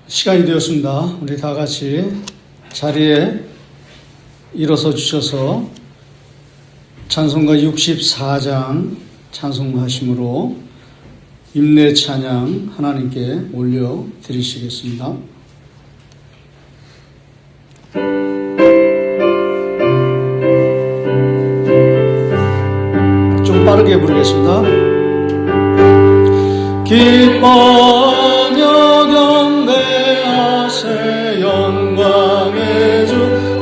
시간이 되었습니다. 우리 다 같이 자리에 일어서 주셔서 찬송가 64장 찬송하심으로 임내 찬양 하나님께 올려드리시겠습니다. 좀 빠르게 부르겠습니다. 기뻐하며 경배하세 영광의 주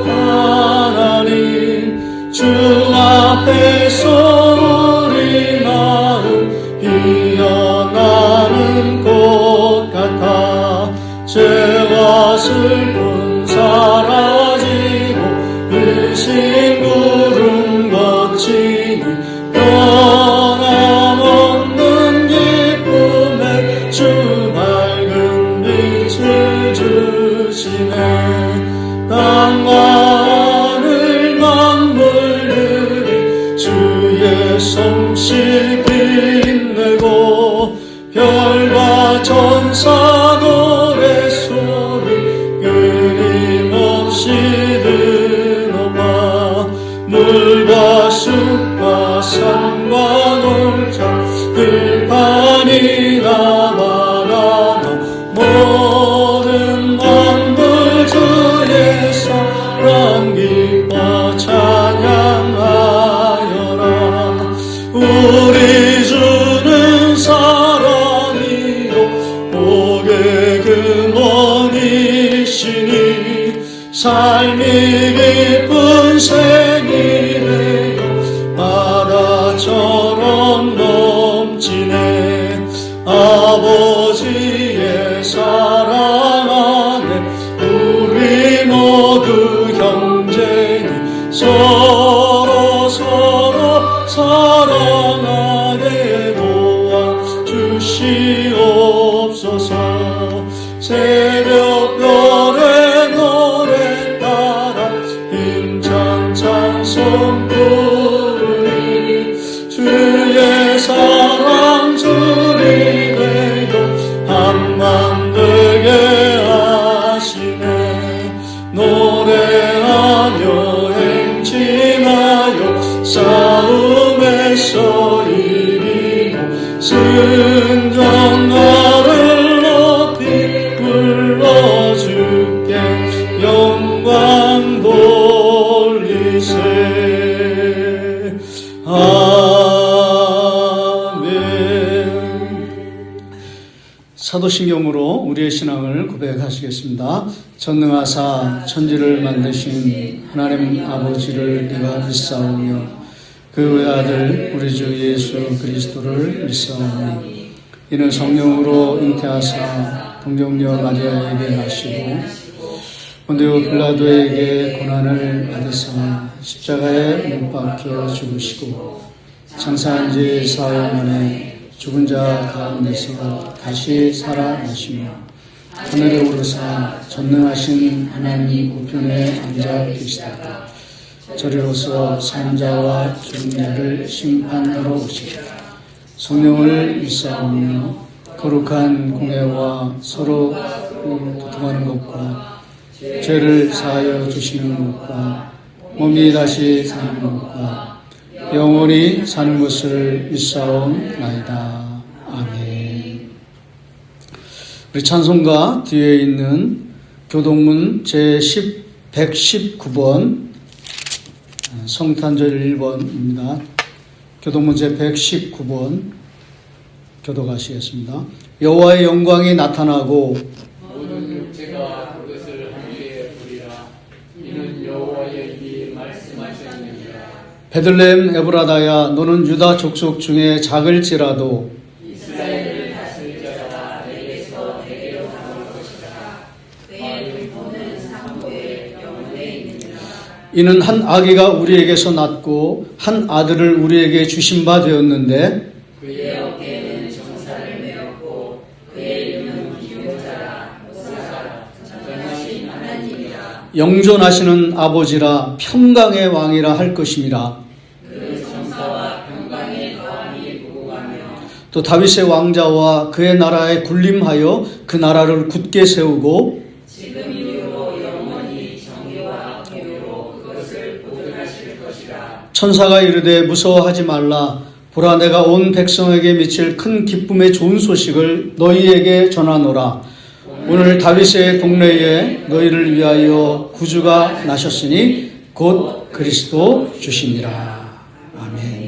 하나님, 주 앞에서 우리 마음 피어나는 꽃 같아 죄와 슬픔 사라지고 의심 구름 거치니 변함없는 기쁨에 주 밝은 빛을 주시네. 땅과 하늘 만물들이 주의 솜씨 빛내고 별과 천사 노래소리 끊임없이 드러나 물과 숲과 산과 놀자 들판이나 바다나 모든 만물 주의 사랑 기뻐 찬양하여라. 우리 주는 사랑이요 복의 근원이시니 삶이 깊은 생이래요 바다처럼 넘치네. 아버지의 사랑 안에 우리 모두 형제니 서로 사랑하게 도와주시옵소서. 새벽별의 노래 따라 힘찬 찬송 부르니 주의 사랑 주리 되고 한만 되게 하시네. 노래하며 행진하여 싸움에서 이기고 승전가를 높이 불러주께 영광 돌리세. 아멘. 사도신경으로 우리의 신앙을 고백하시겠습니다. 전능하사 천지를 만드신 하나님 아버지를 내가 믿사오며 그 외아들 우리 주 예수 그리스도를 믿사오니 이는 성령으로 잉태하사 동정녀 마리아에게 나시고 본디오 빌라도에게 고난을 받으사 십자가에 못 박혀 죽으시고 장사한 지 사흘 만에 죽은 자 가운데서 다시 살아나시며 하늘에 오르사 전능하신 하나님 우편에 앉아 계시다가 저리로서 산자와 죽은 자를 심판하러 오시리라. 성령을 믿사오며 거룩한 공회와 서로 교통하는 것과 죄를 사하여 주시는 것과 몸이 다시 사는 것과 영원히 사는 것을 믿사옵나이다. 아멘. 우리 찬송가 뒤에 있는 교동문 제119번 성탄절 1번입니다. 교동문 제119번 교독하시겠습니다. 여호와의 영광이 나타나고 모든 육체가 그것을 함께 보리라. 이는 여호와의 입이 말씀하셨느니라. 베들레헴 에브라다야 너는 유다 족속 중에 작을지라도 이스라엘을 다스릴 자가 내게서 내게로 나올 것이다. 그의 모든 상고에 영원에 있느니라. 이는 한 아기가 우리에게서 낳고 한 아들을 우리에게 주신 바 되었는데 그의 어깨에는 정사를 메었고 그의 이름은 기호자라 모사라 전능하신 하나님이라. 영존하시는 아버지라 평강의 왕이라 할 것임이라. 그 정사와 평강의 거함이 무궁하며 또 다윗의 왕자와 그의 나라에 군림하여 그 나라를 굳게 세우고 지금 이후로 영원히 정의와 공의로 그것을 보존하실 것이라. 천사가 이르되 무서워하지 말라. 보라, 내가 온 백성에게 미칠 큰 기쁨의 좋은 소식을 너희에게 전하노라. 오늘 다윗의 동네에 너희를 위하여 구주가 나셨으니 곧 그리스도 주시니라. 아멘.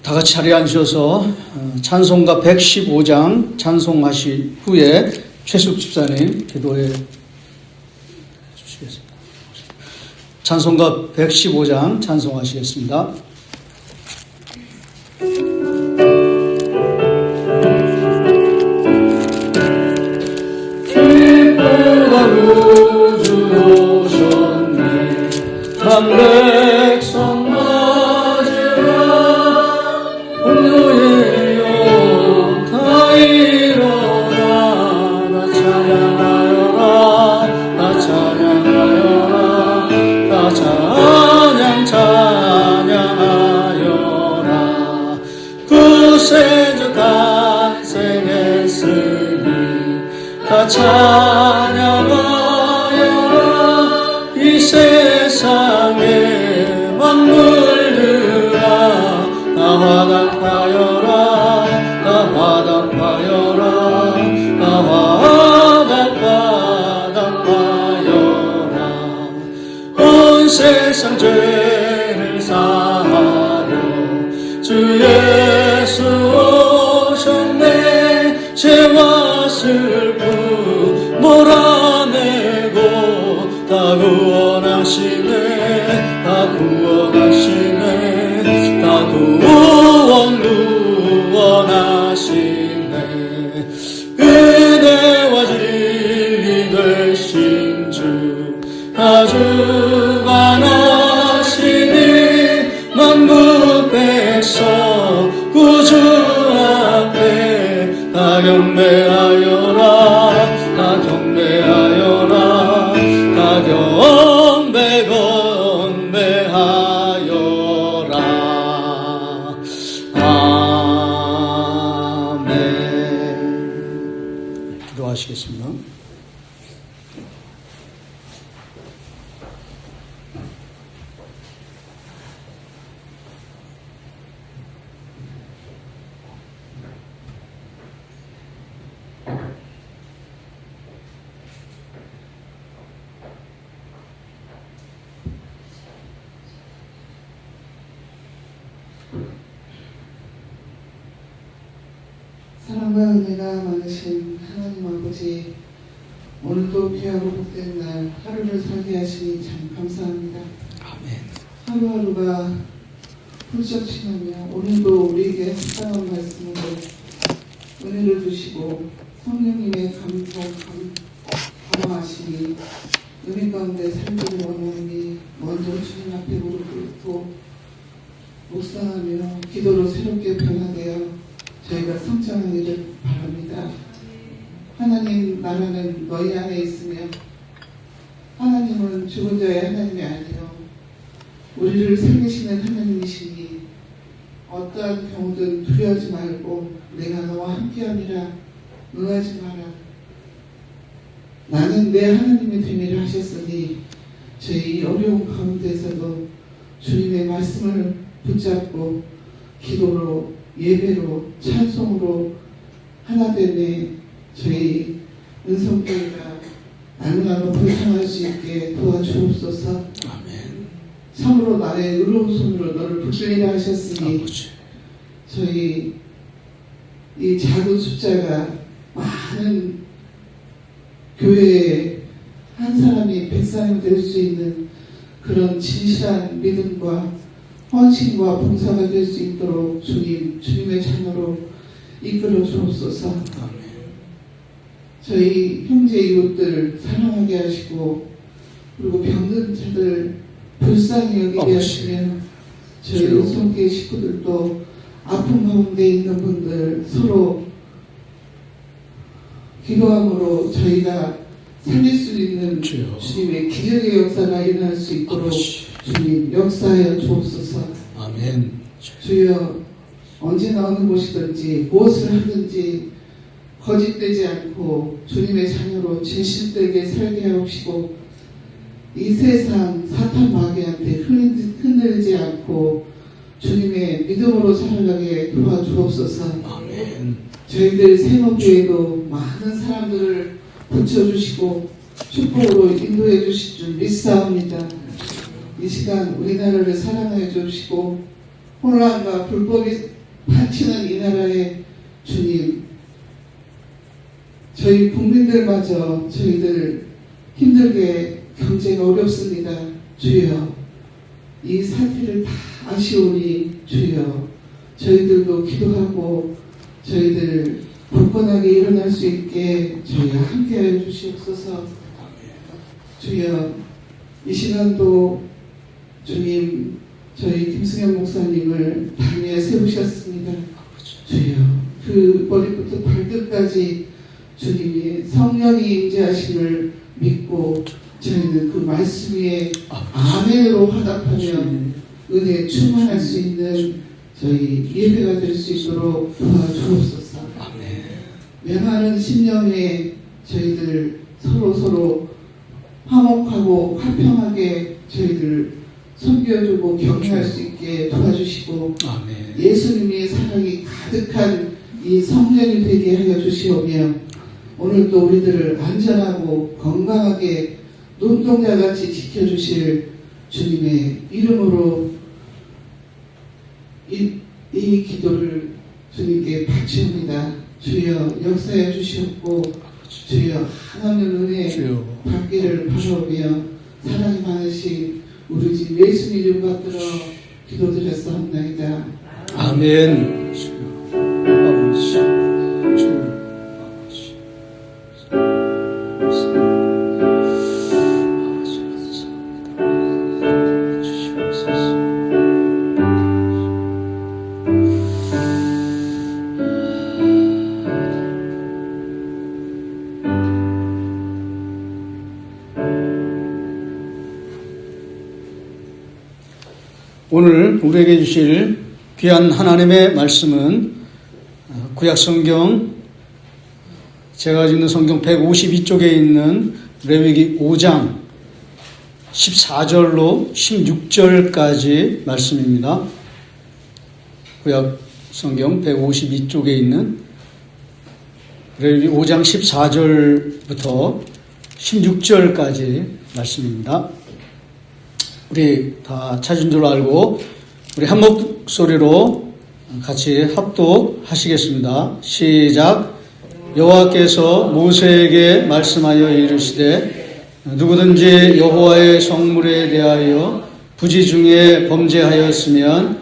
다 같이 자리에 앉으셔서 찬송가 115장 찬송하신 후에 최숙 집사님 기도해 주시겠습니다. 찬송가 115장 찬송하시겠습니다. 구주 오셨네 백성 맞으라. 온누이여 다 일어나. 나 찬양하여라. 나 찬양하여라. 나 찬양하여라. 구세주 탄생했으니 다 찬양하여라. 이 세상의 만물들아 나 화답하여라. 나 화답하여라. 나 화답하여라. 온 세상 죄를 사하려 주 예수 오셨네. 죄와 슬픔 몰아내고 다 구원하시네. 다 구원하시네. 다 구원하시네. 은혜와 진리 되신 주 아주 많으시니 만국 백성 구주 앞에 다 경배하여라. 다 경배하여라. 다 경배하여라. 아멘. 기도하시겠습니다. 사랑과 은혜가 많으신 하나님 아버지, 오늘도 귀하고 복된 날 하루를 살게 하시니 참 감사합니다. 아멘. 하루하루가 훌쩍 지나며 오늘도 우리에게 합당한 말씀으로 은혜를 주시고 성령님의 감화하시니 은혜 가운데 살기를 원하니 먼저 주님 앞에 무릎 꿇고 묵상하며 기도로 새롭게 변화되어 저희가 성장하기를 바랍니다. 하나님 나라는 너희 안에 있으며 하나님은 죽은 자의 하나님이 아니요 우리를 살리시는 하나님이시니 어떠한 경우든 두려워하지 말고 내가 너와 함께함이라 응하지 마라. 나는 내 하나님이 되미라 하셨으니 저희 어려운 가운데서도 주님의 말씀을 붙잡고 기도로 예배로 찬송으로 하나 되네 저희 은성교회가 날마다 높이 향할 수 있게 도와주옵소서. 아멘. 참으로 나의 의로운 손으로 너를 붙들리라 하셨으니 아버지. 저희 이 작은 숫자가 많은 교회에 한 사람이 100사람이 될 수 있는 그런 진실한 믿음과 헌신과 봉사가 될 수 있도록 주님의 자녀로 이끌어 주옵소서. 아멘. 저희 형제 이웃들 사랑하게 하시고 그리고 병든 자들 불쌍히 여기게 하시며 저희 은송교회 식구들도 아픈 가운데 있는 분들 서로 기도함으로 저희가 살릴 수 있는 주여. 주님의 기적의 역사가 일어날 수 있도록 아버지. 주님 역사하여 주옵소서. 아멘. 주여 언제나 어느 곳이든지 무엇을 하든지 거짓되지 않고 주님의 자녀로 진실되게 살게 하옵시고 이 세상 사탄 마귀한테 흔들리지 않고 주님의 믿음으로 살아가게 도와주옵소서. 아멘. 저희들 세목교회도 많은 사람들을 붙여주시고 축복으로 인도해 주실 줄 믿사옵니다. 이 시간 우리나라를 사랑해 주시고 혼란과 불법이 파치는 이 나라에 주님 저희 국민들마저 저희들 힘들게 경제가 어렵습니다. 주여 이 사태를 다 아시오니 주여 저희들도 기도하고 저희들 굳건하게 일어날 수 있게 저희와 함께하여 주시옵소서. 주여 이 시간도 주님 저희 김승현 목사님을 당에 세우셨습니다. 주여 그 머리부터 발끝까지 주님이 성령이 임재하심을 믿고 저희는 그 말씀 위에 아멘으로 화답하며 은혜에 충만할 수 있는 저희 예배가 될 수 있도록 도와주옵소서. 명하는 심령에 저희들 서로 화목하고 화평하게 저희들 섬겨주고 격려할 수 있게 도와주시고 예수님의 사랑이 가득한 이 성전이 되게 하여 주시오며 오늘도 우리들을 안전하고 건강하게 눈동자같이 지켜주실 주님의 이름으로 이 기도를 주님께 바치옵니다. 주여 역사해 주시옵고 주여 하나님의 은혜 받기를 바라오며 사랑이 많으신 우리 집 예수님 이름 받들어 기도드렸사옵나이다. 아멘. 오늘 우리에게 주실 귀한 하나님의 말씀은 구약성경 제가 가지고 있는 성경 152쪽에 있는 레위기 5장 14절로 16절까지 말씀입니다. 구약성경 152쪽에 있는 레위기 5장 14절부터 16절까지 말씀입니다. 우리 다 찾은 줄 알고 우리 한 목소리로 같이 합독하시겠습니다. 시작. 여호와께서 모세에게 말씀하여 이르시되 누구든지 여호와의 성물에 대하여 부지 중에 범죄하였으면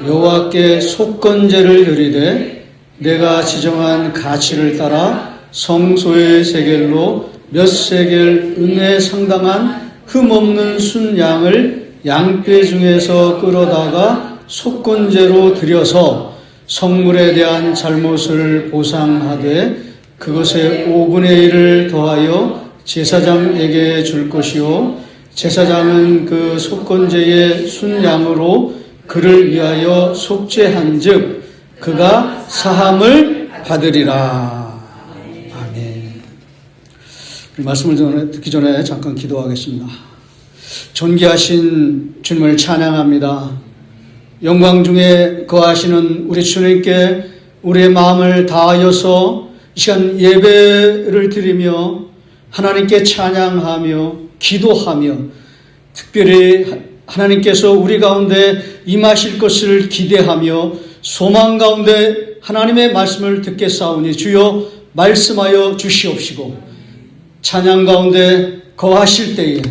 여호와께 속건제를 드리되 내가 지정한 가치를 따라 성소의 세겔로 몇 세겔 은에 상당한 흠없는 순양을 양떼 중에서 끌어다가 속건제로 드려서 성물에 대한 잘못을 보상하되 그것의 5분의 1을 더하여 제사장에게 줄 것이요 제사장은 그 속건제의 순양으로 그를 위하여 속죄한즉 그가 사함을 받으리라. 말씀을 듣기 전에 잠깐 기도하겠습니다. 존귀하신 주님을 찬양합니다. 영광 중에 거하시는 우리 주님께 우리의 마음을 다하여서 이 시간 예배를 드리며 하나님께 찬양하며 기도하며 특별히 하나님께서 우리 가운데 임하실 것을 기대하며 소망 가운데 하나님의 말씀을 듣겠사오니 주여 말씀하여 주시옵시고 찬양 가운데 거하실 때에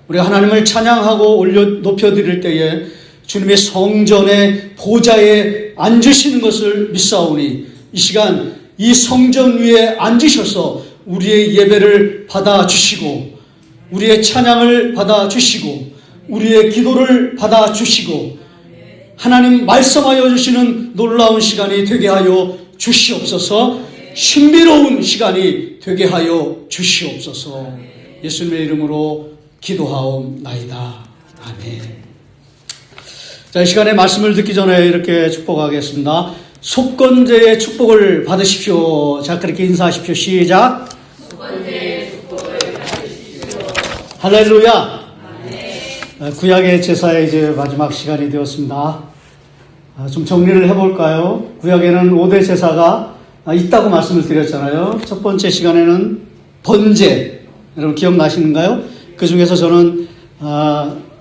우리 하나님을 찬양하고 올려 높여드릴 때에 주님의 성전의 보좌에 앉으시는 것을 믿사오니 이 시간 이 성전 위에 앉으셔서 우리의 예배를 받아주시고 우리의 찬양을 받아주시고 우리의 기도를 받아주시고 하나님 말씀하여 주시는 놀라운 시간이 되게 하여 주시옵소서. 신비로운 시간이 되게 하여 주시옵소서. 예수님의 이름으로 기도하옵나이다. 아멘. 자, 이 시간에 말씀을 듣기 전에 이렇게 축복하겠습니다. 속건제의 축복을 받으십시오. 자, 그렇게 인사하십시오. 시작. 속건제의 축복을 받으십시오. 할렐루야. 구약의 제사의 이제 마지막 시간이 되었습니다. 좀 정리를 해볼까요? 구약에는 5대 제사가 있다고 말씀을 드렸잖아요. 첫 번째 시간에는 번제. 여러분 기억나시는가요? 그 중에서 저는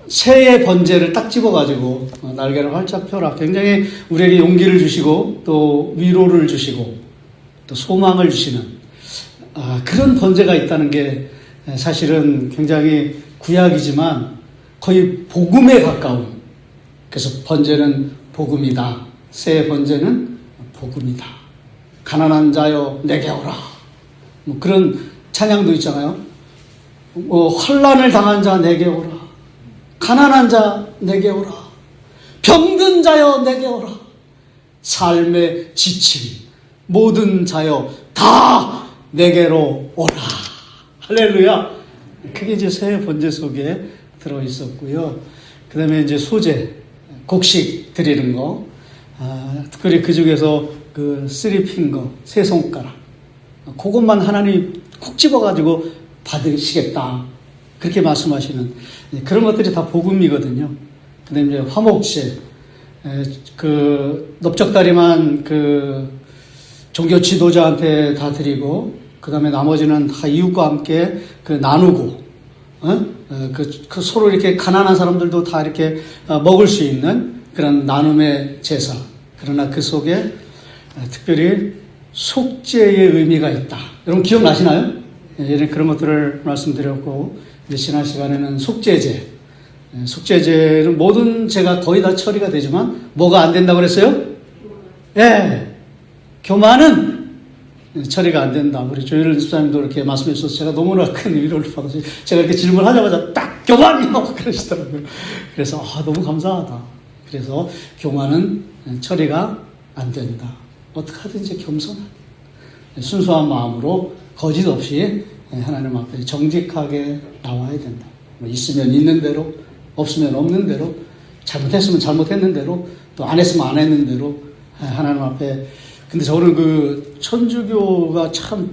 새의 번제를 딱 집어가지고 날개를 활짝 펴라. 굉장히 우리에게 용기를 주시고 또 위로를 주시고 또 소망을 주시는 그런 번제가 있다는 게 사실은 굉장히 구약이지만 거의 복음에 가까운, 그래서 번제는 복음이다. 새의 번제는 복음이다. 가난한 자여 내게 오라. 뭐 그런 찬양도 있잖아요. 환난을 당한 자 내게 오라. 가난한 자 내게 오라. 병든 자여 내게 오라. 삶에 지친 모든 자여 다 내게로 오라. 할렐루야. 그게 이제 새 번제 속에 들어 있었고요. 그 다음에 이제 소제, 곡식 드리는 거. 특별히 그 중에서 그 3핑거, 세 손가락. 그것만 하나님 콕 집어가지고 받으시겠다. 그렇게 말씀하시는 그런 것들이 다 복음이거든요. 그 다음에 이제 화목제, 그 넓적다리만 그 종교 지도자한테 다 드리고, 그 다음에 나머지는 다 이웃과 함께 그 나누고, 그 서로 이렇게 가난한 사람들도 다 이렇게 먹을 수 있는 그런 나눔의 제사. 그러나 그 속에 특별히 속죄의 의미가 있다. 여러분 기억나시나요? 예전에 그런 것들을 말씀드렸고, 이제 지난 시간에는 속죄제. 속죄제는 모든 죄가 거의 다 처리가 되지만 뭐가 안 된다고 그랬어요? 교만은 처리가 안 된다. 우리 조혜련 집사님도 이렇게 말씀해 주셔서 제가 너무나 큰 위로를 받았어요. 제가 이렇게 질문하자마자 딱 교만이요! 그러시더라고요. 그래서 너무 감사하다. 그래서 교만은 처리가 안 된다. 어떻게 하든지 겸손하게 순수한 마음으로 거짓 없이 하나님 앞에 정직하게 나와야 된다. 있으면 있는 대로, 없으면 없는 대로, 잘못했으면 잘못했는 대로, 또 안 했으면 안 했는 대로 하나님 앞에. 근데 저는 그 천주교가 참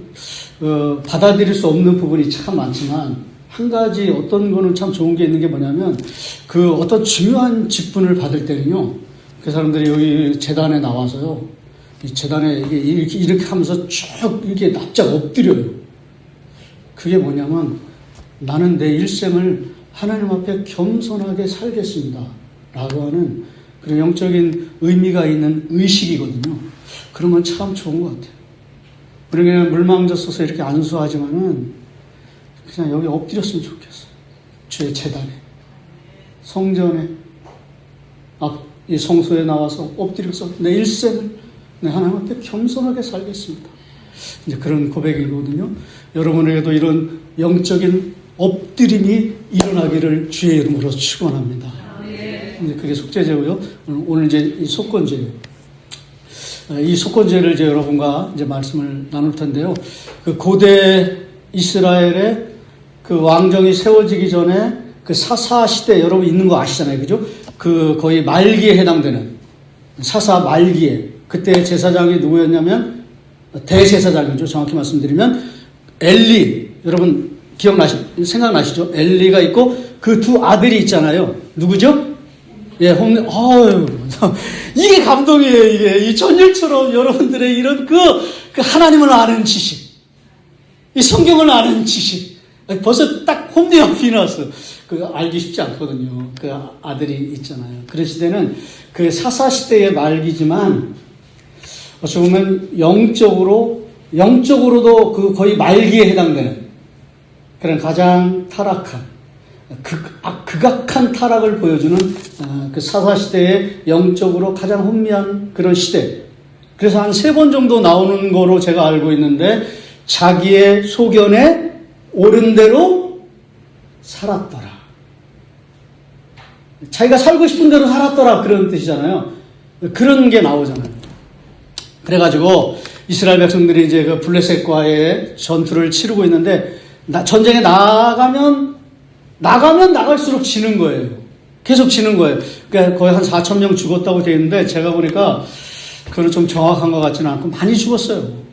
받아들일 수 없는 부분이 참 많지만, 한 가지 어떤 거는 참 좋은 게 있는 게 뭐냐면, 그 어떤 중요한 직분을 받을 때는요, 그 사람들이 여기 재단에 나와서요, 이 재단에 이렇게 하면서 쭉 이렇게 납작 엎드려요. 그게 뭐냐면, 나는 내 일생을 하나님 앞에 겸손하게 살겠습니다. 라고 하는 그런 영적인 의미가 있는 의식이거든요. 그런 건 참 좋은 것 같아요. 우리는 물망졌어서 이렇게 안수하지만은 그냥 여기 엎드렸으면 좋겠어요. 주의 재단에, 성전에, 이 성소에 나와서 엎드려서 내 일생을 내 하나님 앞에 겸손하게 살겠습니다. 이제 그런 고백이거든요. 여러분에게도 이런 영적인 엎드림이 일어나기를 주의 이름으로 축원합니다. 이제 그게 속죄제고요. 오늘 이제 이 속건제예요. 이 속건제를 이제 여러분과 이제 말씀을 나눌 텐데요. 그 고대 이스라엘의 그 왕정이 세워지기 전에 그 사사 시대 여러분 있는 거 아시잖아요. 그죠? 그 거의 말기에 해당되는 사사 말기에 그때 제사장이 누구였냐면 대제사장이죠. 정확히 말씀드리면 엘리. 여러분 생각나시죠? 엘리가 있고 그 두 아들이 있잖아요. 누구죠? 이게 감동이에요. 이게 이 전율처럼 여러분들의 이런 그 하나님을 아는 지식, 이 성경을 아는 지식, 벌써 딱 홈리어 피너스 그 알기 쉽지 않거든요. 그 아들이 있잖아요. 그런 시대는 그 사사 시대의 말기지만 어찌 보면 영적으로도 그 거의 말기에 해당되는 그런 가장 타락한 극악한 타락을 보여주는 그 사사시대의 영적으로 가장 혼미한 그런 시대. 그래서 한 3번 정도 나오는 거로 제가 알고 있는데, 자기의 소견에 옳은 대로 살았더라. 자기가 살고 싶은 대로 살았더라. 그런 뜻이잖아요. 그런 게 나오잖아요. 그래가지고 이스라엘 백성들이 이제 그 블레셋과의 전투를 치르고 있는데, 전쟁에 나가면 나갈수록 지는 거예요. 계속 지는 거예요. 그러니까 거의 한 4천 명 죽었다고 되어 있는데 제가 보니까 그건 좀 정확한 것 같지는 않고 많이 죽었어요.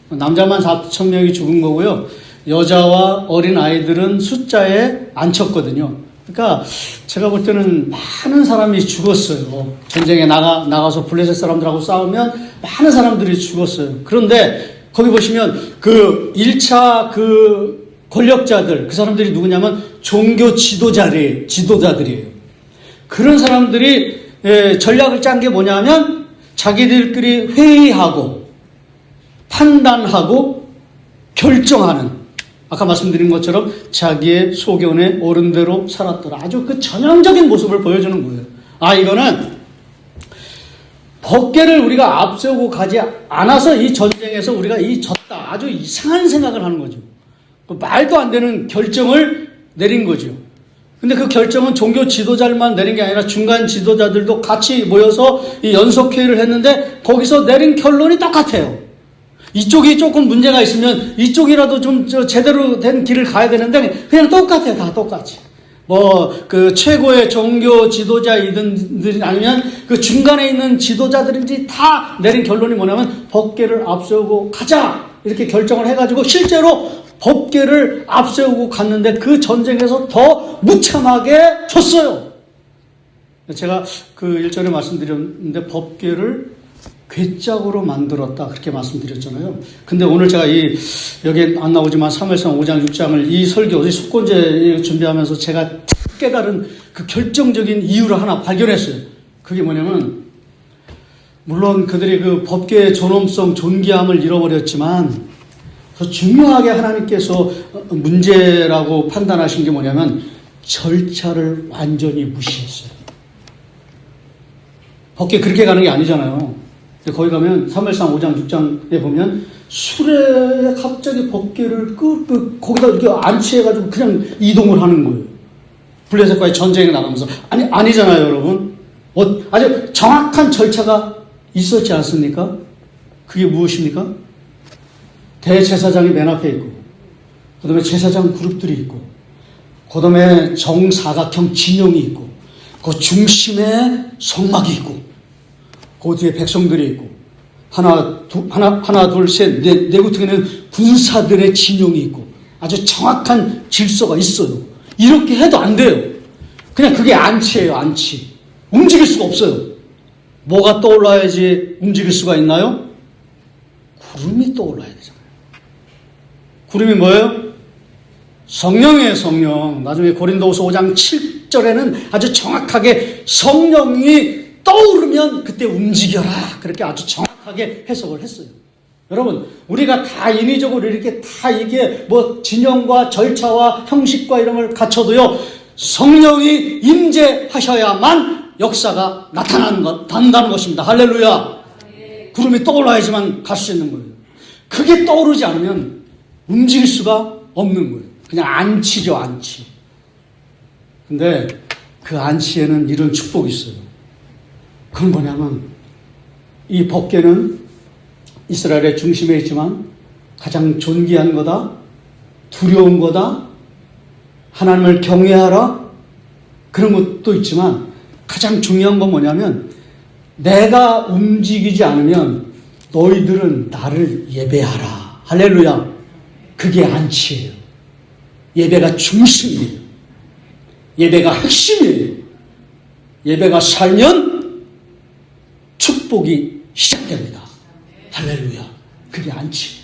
남자만 4천 명이 죽은 거고요. 여자와 어린 아이들은 숫자에 안 쳤거든요. 그러니까 제가 볼 때는 많은 사람이 죽었어요. 전쟁에 나가서 블레셋 사람들하고 싸우면 많은 사람들이 죽었어요. 그런데 거기 보시면 그 1차 그 권력자들, 그 사람들이 누구냐면 종교 지도자들이에요. 그런 사람들이 전략을 짠 게 뭐냐면 자기들끼리 회의하고 판단하고 결정하는, 아까 말씀드린 것처럼 자기의 소견에 옳은 대로 살았더라. 아주 그 전형적인 모습을 보여주는 거예요. 아, 이거는 법궤를 우리가 앞세우고 가지 않아서 이 전쟁에서 우리가 졌다. 아주 이상한 생각을 하는 거죠. 말도 안 되는 결정을 내린 거죠. 근데 그 결정은 종교 지도자들만 내린 게 아니라 중간 지도자들도 같이 모여서 이 연석회의를 했는데 거기서 내린 결론이 똑같아요. 이쪽이 조금 문제가 있으면 이쪽이라도 좀 제대로 된 길을 가야 되는데 그냥 똑같아요. 다 똑같이. 그 최고의 종교 지도자이든 아니면 그 중간에 있는 지도자들인지 다 내린 결론이 뭐냐면 법궤를 앞세우고 가자! 이렇게 결정을 해가지고 실제로 법궤를 앞세우고 갔는데 그 전쟁에서 더 무참하게 졌어요. 제가 그 1절에 말씀드렸는데 법궤를 괴짝으로 만들었다 그렇게 말씀드렸잖아요. 근데 오늘 제가 여기 안 나오지만 사무엘상 5장 6장을 이 설교, 이 속건제 준비하면서 제가 깨달은 그 결정적인 이유를 하나 발견했어요. 그게 뭐냐면 물론 그들이 그 법궤의 존엄성, 존귀함을 잃어버렸지만 더 중요하게 하나님께서 문제라고 판단하신 게 뭐냐면 절차를 완전히 무시했어요. 법궤 그렇게 가는 게 아니잖아요. 거기 가면 사무엘상 5장 6장에 보면 수레에 갑자기 법궤를 거기다 이렇게 안치해가지고 그냥 이동을 하는 거예요. 블레셋과의 전쟁에 나가면서. 아니잖아요, 여러분. 아주 정확한 절차가 있었지 않습니까? 그게 무엇입니까? 대제사장이 맨 앞에 있고, 그 다음에 제사장 그룹들이 있고, 그 다음에 정사각형 진영이 있고, 그 중심에 성막이 있고, 그 뒤에 백성들이 있고, 하나, 둘, 셋, 네 구퉁에는 군사들의 진영이 있고, 아주 정확한 질서가 있어요. 이렇게 해도 안 돼요. 그냥 그게 안치예요, 안치. 움직일 수가 없어요. 뭐가 떠올라야지 움직일 수가 있나요? 구름이 떠올라야 되잖아요. 구름이 뭐예요? 성령이에요, 성령. 나중에 고린도후서 5장 7절에는 아주 정확하게 성령이 떠오르면 그때 움직여라. 그렇게 아주 정확하게 해석을 했어요. 여러분, 우리가 다 인위적으로 이렇게 다 이게 진영과 절차와 형식과 이런 걸 갖춰도요, 성령이 임재하셔야만 역사가 나타난다는 것입니다. 할렐루야. 구름이 떠올라야지만 갈 수 있는 거예요. 그게 떠오르지 않으면 움직일 수가 없는 거예요. 그냥 안치죠, 안치. 근데 그 안치에는 이런 축복이 있어요. 그건 뭐냐면 이 법궤는 이스라엘의 중심에 있지만 가장 존귀한 거다, 두려운 거다, 하나님을 경외하라, 그런 것도 있지만 가장 중요한 건 뭐냐면 내가 움직이지 않으면 너희들은 나를 예배하라. 할렐루야. 그게 안치예요. 예배가 중심이에요. 예배가 핵심이에요. 예배가 살면 축복이 시작됩니다. 할렐루야. 그게 안치.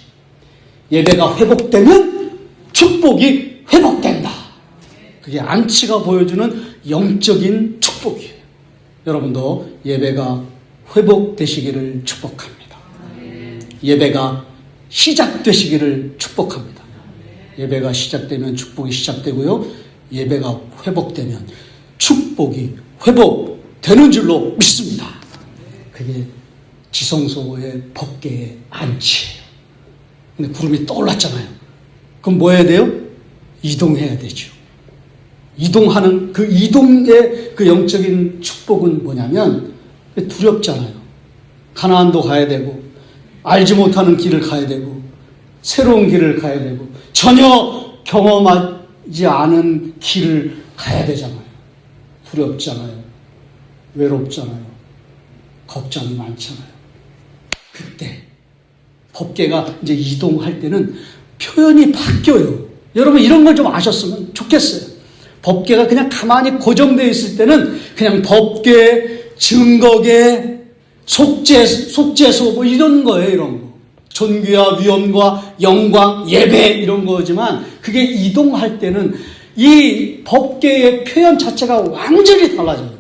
예배가 회복되면 축복이 회복된다. 그게 안치가 보여주는 영적인 축복이에요. 여러분도 예배가 회복되시기를 축복합니다. 예배가 시작되시기를 축복합니다. 예배가 시작되면 축복이 시작되고요. 예배가 회복되면 축복이 회복되는 줄로 믿습니다. 그게 지성소의 법궤의 안치예요. 근데 구름이 떠올랐잖아요. 그럼 뭐 해야 돼요? 이동해야 되죠. 이동하는 그 이동의 그 영적인 축복은 뭐냐면 두렵잖아요. 가나안도 가야 되고 알지 못하는 길을 가야 되고 새로운 길을 가야 되고 전혀 경험하지 않은 길을 가야 되잖아요. 두렵잖아요. 외롭잖아요. 걱정이 많잖아요. 그때 법궤가 이제 이동할 때는 표현이 바뀌어요. 여러분 이런 걸 좀 아셨으면 좋겠어요. 법궤가 그냥 가만히 고정되어 있을 때는 그냥 법궤, 증거궤, 속죄소 뭐 이런 거예요. 이런 거. 존귀와 위엄과 영광, 예배 이런 거지만 그게 이동할 때는 이 법궤의 표현 자체가 완전히 달라져요.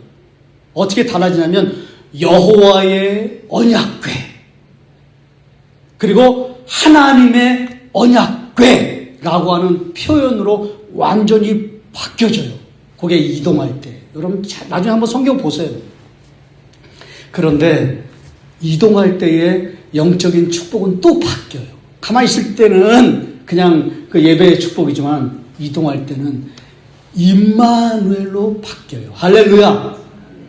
어떻게 달라지냐면 여호와의 언약궤 그리고 하나님의 언약궤라고 하는 표현으로 완전히 바뀌어져요. 그게 이동할 때. 여러분 나중에 한번 성경 보세요. 그런데 이동할 때의 영적인 축복은 또 바뀌어요. 가만히 있을 때는 그냥 그 예배의 축복이지만 이동할 때는 임마누엘로 바뀌어요. 할렐루야.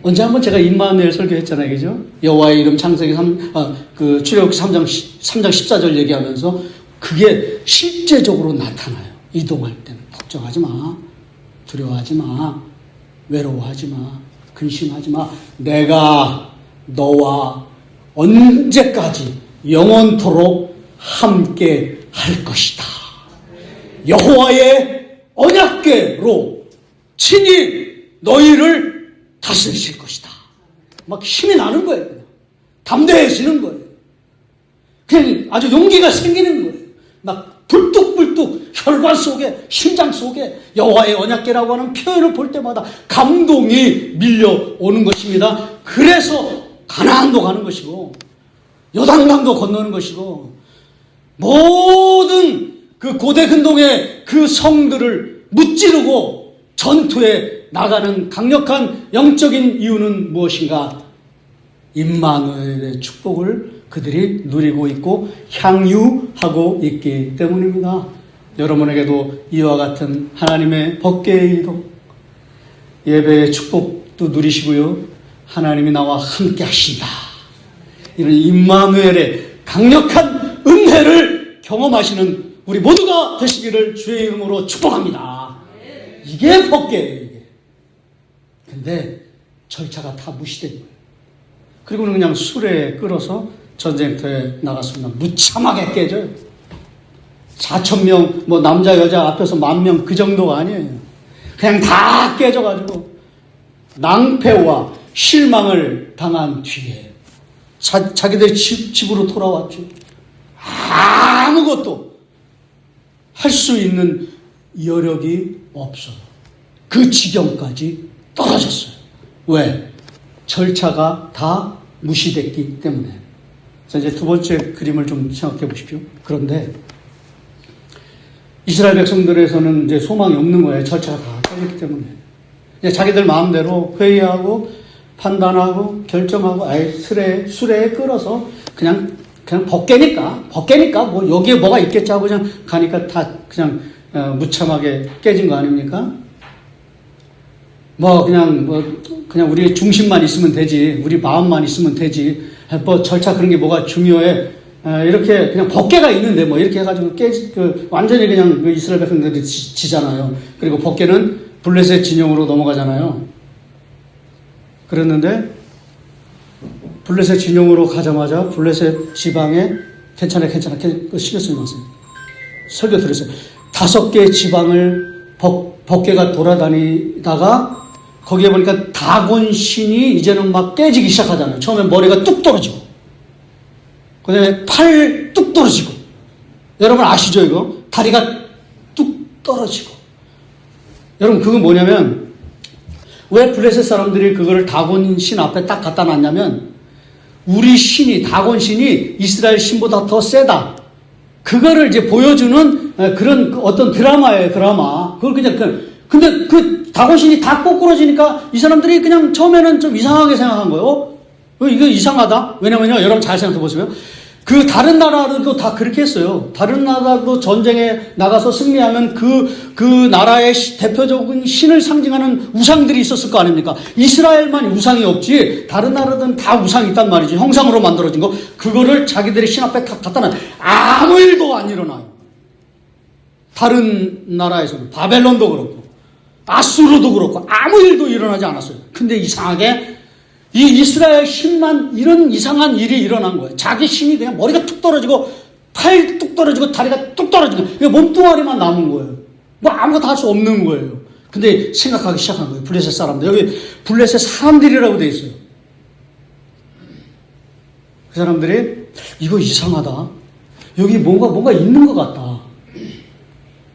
언제 한번 제가 임마누엘 설교했잖아요. 그죠? 여호와의 이름 창세기 출애굽기 3장 14절 얘기하면서 그게 실제적으로 나타나요. 이동할 때는 걱정하지 마. 두려워하지 마. 외로워하지 마. 근심하지 마. 내가 너와 언제까지 영원토록 함께 할 것이다. 여호와의 언약궤로 친히 너희를 다스리실 것이다. 막 힘이 나는 거예요. 그냥. 담대해지는 거예요. 그냥 아주 용기가 생기는 거예요. 막 불뚝불뚝 혈관 속에 심장 속에 여호와의 언약궤라고 하는 표현을 볼 때마다 감동이 밀려오는 것입니다. 그래서 가나안도 가는 것이고 요단강도 건너는 것이고 모든 그 고대 근동의 그 성들을 무찌르고 전투에 나가는 강력한 영적인 이유는 무엇인가? 임마누엘의 축복을 그들이 누리고 있고 향유하고 있기 때문입니다. 여러분에게도 이와 같은 하나님의 법궤의 이동, 예배의 축복도 누리시고요. 하나님이 나와 함께 하신다. 이런 임마누엘의 강력한 은혜를 경험하시는 우리 모두가 되시기를 주의 이름으로 축복합니다. 이게 법궤예요. 이게. 근데 절차가 다 무시된 거예요. 그리고는 그냥 수레에 끌어서 전쟁터에 나갔습니다. 무참하게 깨져요. 4,000명, 뭐 남자 여자 앞에서 10,000명 그 정도가 아니에요. 그냥 다 깨져가지고 낭패와 실망을 당한 뒤에 자기들 집으로 돌아왔죠. 아무것도 할 수 있는 여력이 없어요. 그 지경까지 떨어졌어요. 왜? 절차가 다 무시됐기 때문에. 자, 이제 두 번째 그림을 좀 생각해 보십시오. 그런데 이스라엘 백성들에서는 이제 소망이 없는 거예요. 절차가 다 떨어졌기 때문에. 이제 자기들 마음대로 회의하고 판단하고 결정하고 수레에 끌어서 그냥 벗개니까 뭐 여기에 뭐가 있겠지 하고 그냥 가니까 다 그냥 무참하게 깨진 거 아닙니까? 그냥 우리 중심만 있으면 되지, 우리 마음만 있으면 되지, 뭐 절차 그런 게 뭐가 중요해. 이렇게 그냥 법궤가 있는데 뭐 이렇게 해가지고 완전히 그냥 그 이스라엘 백성들이 지잖아요. 그리고 법궤는 블레셋 진영으로 넘어가잖아요. 그랬는데 블레셋 진영으로 가자마자 블레셋 지방에 괜찮아 신경 쓰지 마세요. 설교 들으세요. 5개의 지방을 법궤가 돌아다니다가 거기에 보니까 다곤 신이 이제는 막 깨지기 시작하잖아요. 처음에 머리가 뚝 떨어지고 그 다음에 팔 뚝 떨어지고, 여러분 아시죠 이거? 다리가 뚝 떨어지고. 여러분 그건 뭐냐면 왜 블레셋 사람들이 그거를 다곤 신 앞에 딱 갖다 놨냐면 우리 신이, 다곤 신이 이스라엘 신보다 더 세다. 그거를 이제 보여주는 그런 어떤 드라마예요, 드라마. 그걸 근데 그 다곤 신이 다 꼬꾸러지니까 이 사람들이 그냥 처음에는 좀 이상하게 생각한 거예요. 이거 이상하다. 왜냐면요, 여러분 잘 생각해 보세요. 그 다른 나라들도 다 그렇게 했어요. 다른 나라도 전쟁에 나가서 승리하면 그 나라의 대표적인 신을 상징하는 우상들이 있었을 거 아닙니까? 이스라엘만이 우상이 없지 다른 나라들은 다 우상이 있단 말이지. 형상으로 만들어진 거. 그거를 자기들의 신 앞에 갖다 놔. 아무 일도 안 일어나요. 다른 나라에서는 바벨론도 그렇고 아수르도 그렇고 아무 일도 일어나지 않았어요. 근데 이상하게 이 이스라엘 신만 이런 이상한 일이 일어난 거예요. 자기 신이 그냥 머리가 뚝 떨어지고 팔 뚝 떨어지고 다리가 뚝 떨어지고 몸뚱아리만 남은 거예요. 뭐 아무것도 할 수 없는 거예요. 근데 생각하기 시작한 거예요. 블레셋 사람들. 여기 블레셋 사람들이라고 돼 있어요. 그 사람들이 이거 이상하다. 여기 뭔가 있는 것 같다.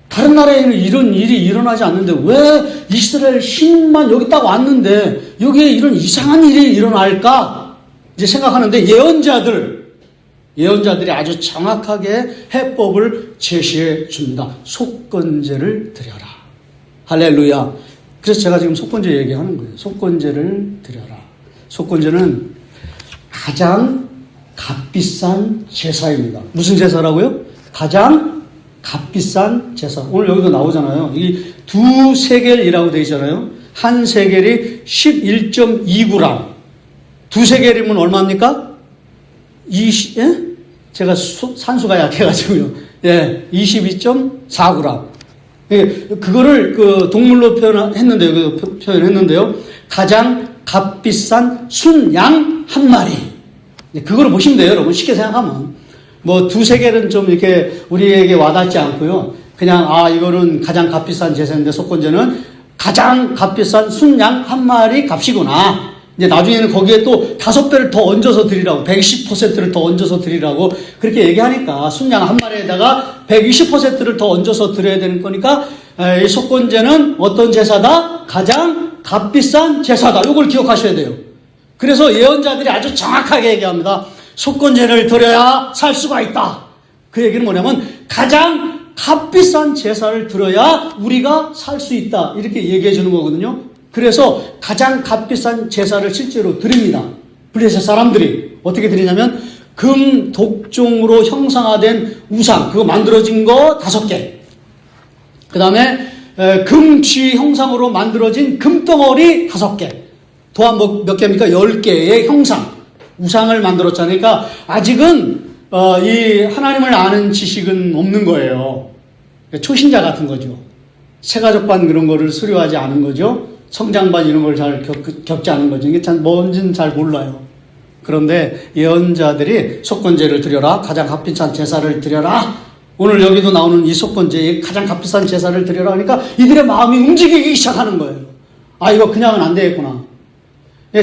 다른 나라에는 이런 일이 일어나지 않는데 왜 이스라엘 신만 여기 딱 왔는데 여기에 이런 이상한 일이 일어날까? 이제 생각하는데 예언자들이 아주 정확하게 해법을 제시해 줍니다. 속건제를 드려라. 할렐루야. 그래서 제가 지금 속건제 얘기하는 거예요. 속건제를 드려라. 속건제는 가장 값비싼 제사입니다. 무슨 제사라고요? 가장 값비싼 제사. 오늘 여기도 나오잖아요. 이 두 세겔이라고 되어 있잖아요. 한 세겔이 11.2g. 두 세겔이면 얼마입니까? 제가 산수가 약해가지고요. 22.4g. 그거를 동물로 표현했는데요. 가장 값비싼 순양 한 마리. 그거를 보시면 돼요, 여러분. 쉽게 생각하면. 뭐, 두세 개는 좀 이렇게 우리에게 와닿지 않고요. 그냥, 이거는 가장 값비싼 제사인데, 속건제는 가장 값비싼 순양 한 마리 값이구나. 이제 나중에는 거기에 또 5배를 더 얹어서 드리라고, 120%를 더 얹어서 드리라고 그렇게 얘기하니까, 순양 한 마리에다가 120%를 더 얹어서 드려야 되는 거니까, 이 속건제는 어떤 제사다? 가장 값비싼 제사다. 이걸 기억하셔야 돼요. 그래서 예언자들이 아주 정확하게 얘기합니다. 속건제를 드려야 살 수가 있다. 그 얘기는 뭐냐면 가장 값비싼 제사를 드려야 우리가 살 수 있다. 이렇게 얘기해 주는 거거든요. 그래서 가장 값비싼 제사를 실제로 드립니다. 블레셋 사람들이 어떻게 드리냐면 금 독종으로 형상화된 우상, 그거 만들어진 거 5개. 그 다음에 금쥐 형상으로 만들어진 금덩어리 5개. 또한 몇 개입니까? 10개의 형상, 우상을 만들었잖아요. 그러니까 아직은 이 하나님을 아는 지식은 없는 거예요. 초신자 같은 거죠. 세가족반 그런 거를 수료하지 않은 거죠. 성장반 이런 걸 잘 겪지 않은 거죠. 이게 참 뭔지는 잘 몰라요. 그런데 예언자들이 속건제를 드려라. 가장 값비싼 제사를 드려라. 오늘 여기도 나오는 이 속건제에 가장 값비싼 제사를 드려라. 그러니까 이들의 마음이 움직이기 시작하는 거예요. 이거 그냥은 안 되겠구나.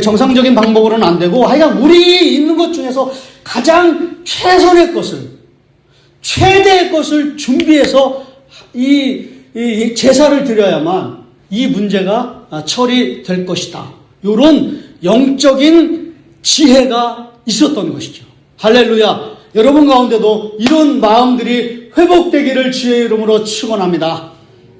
정상적인 방법으로는 안 되고 하여간 우리 있는 것 중에서 가장 최선의 것을, 최대의 것을 준비해서 이 제사를 드려야만 이 문제가 처리될 것이다. 이런 영적인 지혜가 있었던 것이죠. 할렐루야. 여러분 가운데도 이런 마음들이 회복되기를 주의 이름으로 축원합니다.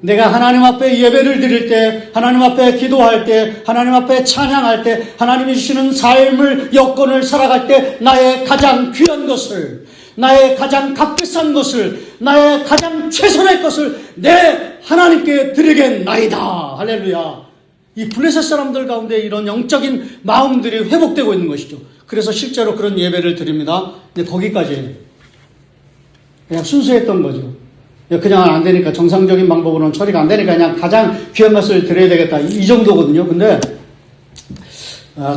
내가 하나님 앞에 예배를 드릴 때, 하나님 앞에 기도할 때, 하나님 앞에 찬양할 때, 하나님이 주시는 삶을, 여건을 살아갈 때 나의 가장 귀한 것을, 나의 가장 값비싼 것을, 나의 가장 최선의 것을 내 하나님께 드리겠나이다. 할렐루야. 이 블레셋 사람들 가운데 이런 영적인 마음들이 회복되고 있는 것이죠. 그래서 실제로 그런 예배를 드립니다. 근데 거기까지예요. 그냥 순수했던 거죠. 그냥 안 되니까, 정상적인 방법으로는 처리가 안 되니까 그냥 가장 귀한 것을 드려야 되겠다. 이 정도거든요. 근데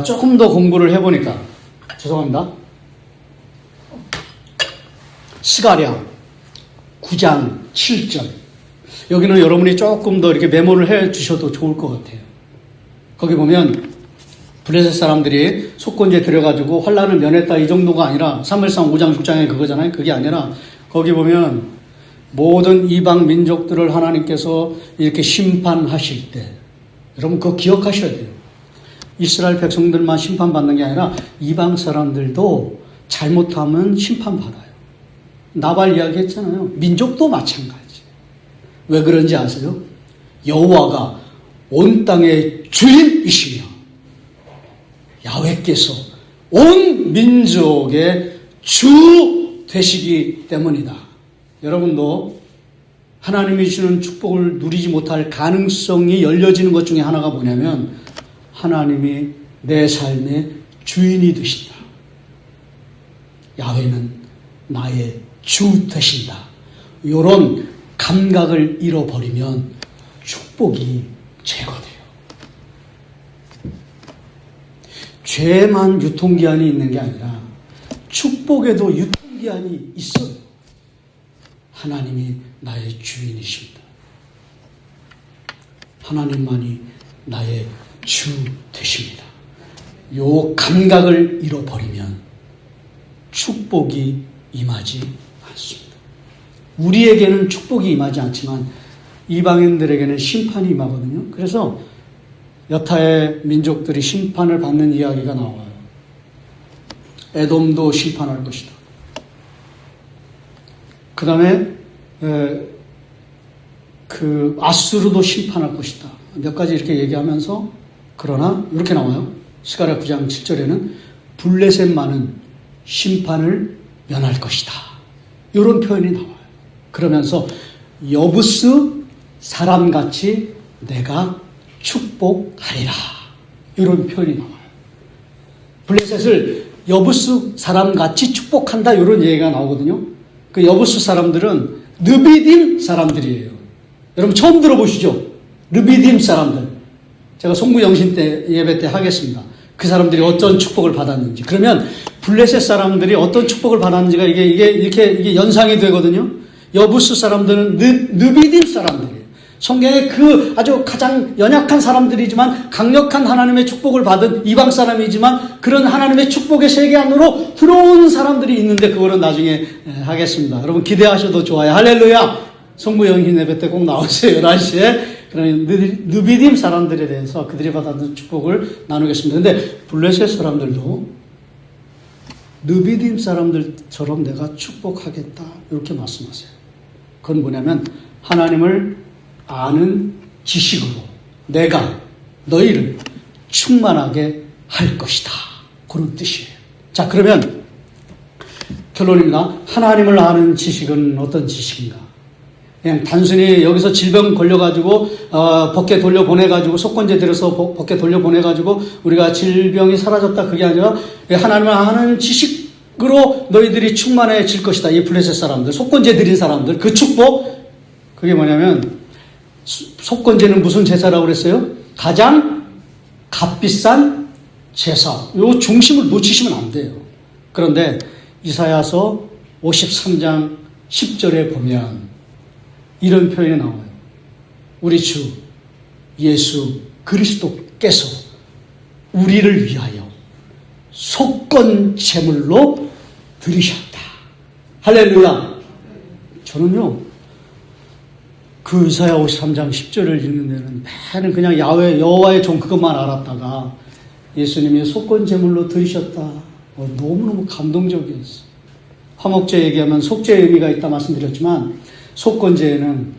조금 더 공부를 해보니까, 죄송합니다. 스가랴 9장 7절. 여기는 여러분이 조금 더 이렇게 메모를 해 주셔도 좋을 것 같아요. 거기 보면 블레셋 사람들이 속건제 들여가지고 환란을 면했다 이 정도가 아니라, 사무엘상 5장 6장에 그거잖아요. 그게 아니라 거기 보면 모든 이방 민족들을 하나님께서 이렇게 심판하실 때, 여러분 그거 기억하셔야 돼요. 이스라엘 백성들만 심판받는 게 아니라 이방 사람들도 잘못하면 심판받아요. 나발 이야기 했잖아요. 민족도 마찬가지. 왜 그런지 아세요? 여호와가 온 땅의 주인이시며 야훼께서 온 민족의 주 되시기 때문이다. 여러분도 하나님이 주시는 축복을 누리지 못할 가능성이 열려지는 것 중에 하나가 뭐냐면, 하나님이 내 삶의 주인이 되신다. 야훼는 나의 주 되신다. 이런 감각을 잃어버리면 축복이 제거돼요. 죄만 유통기한이 있는 게 아니라 축복에도 유통기한이 있어요. 하나님이 나의 주인이십니다. 하나님만이 나의 주 되십니다. 요 감각을 잃어버리면 축복이 임하지 않습니다. 우리에게는 축복이 임하지 않지만 이방인들에게는 심판이 임하거든요. 그래서 여타의 민족들이 심판을 받는 이야기가 나와요. 에돔도 심판할 것이다. 그 다음에 아수르도 심판할 것이다. 몇 가지 이렇게 얘기하면서 그러나 이렇게 나와요. 스가랴 9장 7절에는 블레셋만은 심판을 면할 것이다. 이런 표현이 나와요. 그러면서 여부스 사람같이 내가 축복하리라. 이런 표현이 나와요. 블레셋을 여부스 사람같이 축복한다. 이런 얘기가 나오거든요. 그 여부스 사람들은 르비딤 사람들이에요. 여러분 처음 들어보시죠? 르비딤 사람들. 제가 송구영신 때 예배 때 하겠습니다. 그 사람들이 어떤 축복을 받았는지. 그러면 블레셋 사람들이 어떤 축복을 받았는지가 이게 연상이 되거든요. 여부스 사람들은 르비딤 사람들이에요. 성경에 그 아주 가장 연약한 사람들이지만 강력한 하나님의 축복을 받은 이방 사람이지만 그런 하나님의 축복의 세계 안으로 들어온 사람들이 있는데 그거는 나중에 하겠습니다. 여러분 기대하셔도 좋아요. 할렐루야. 송구영신 예배 때 꼭 나오세요. 11시에. 그러면 느비딤 사람들에 대해서 그들이 받았던 축복을 나누겠습니다. 근데 블레셋 사람들도 느비딤 사람들처럼 내가 축복하겠다. 이렇게 말씀하세요. 그건 뭐냐면 하나님을 아는 지식으로 내가 너희를 충만하게 할 것이다. 그런 뜻이에요. 자, 그러면 결론입니다. 하나님을 아는 지식은 어떤 지식인가? 그냥 단순히 여기서 질병 걸려가지고 벗게 돌려보내가지고 속건제 들여서 벗게 돌려보내가지고 우리가 질병이 사라졌다 그게 아니라 하나님을 아는 지식으로 너희들이 충만해질 것이다. 이 블레셋 사람들, 속건제 드린 사람들, 그 축복 그게 뭐냐면 속건제는 무슨 제사라고 그랬어요? 가장 값비싼 제사. 요 중심을 놓치시면 안 돼요. 그런데 이사야서 53장 10절에 보면 이런 표현이 나와요. 우리 주 예수 그리스도께서 우리를 위하여 속건 제물로 드리셨다. 할렐루야. 저는요 그 이사야 53장 10절을 읽는 데는 매는 그냥 여호와의 종 그것만 알았다가 예수님이 속건 제물로 드리셨다. 너무너무 감동적이었어요. 화목제 얘기하면 속죄의 의미가 있다 말씀드렸지만 속건제에는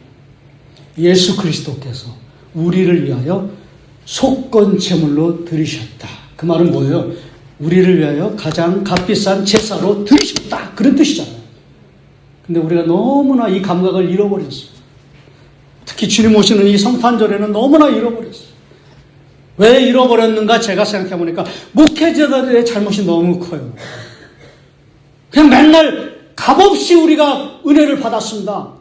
예수 그리스도께서 우리를 위하여 속건 제물로 드리셨다. 그 말은 뭐예요? 우리를 위하여 가장 값비싼 제사로 드리셨다. 그런 뜻이잖아요. 근데 우리가 너무나 이 감각을 잃어버렸어요. 특히 주님 오시는 이 성탄절에는 너무나 잃어버렸어요. 왜 잃어버렸는가 제가 생각해보니까 목회자들의 잘못이 너무 커요. 그냥 맨날 값없이 우리가 은혜를 받았습니다.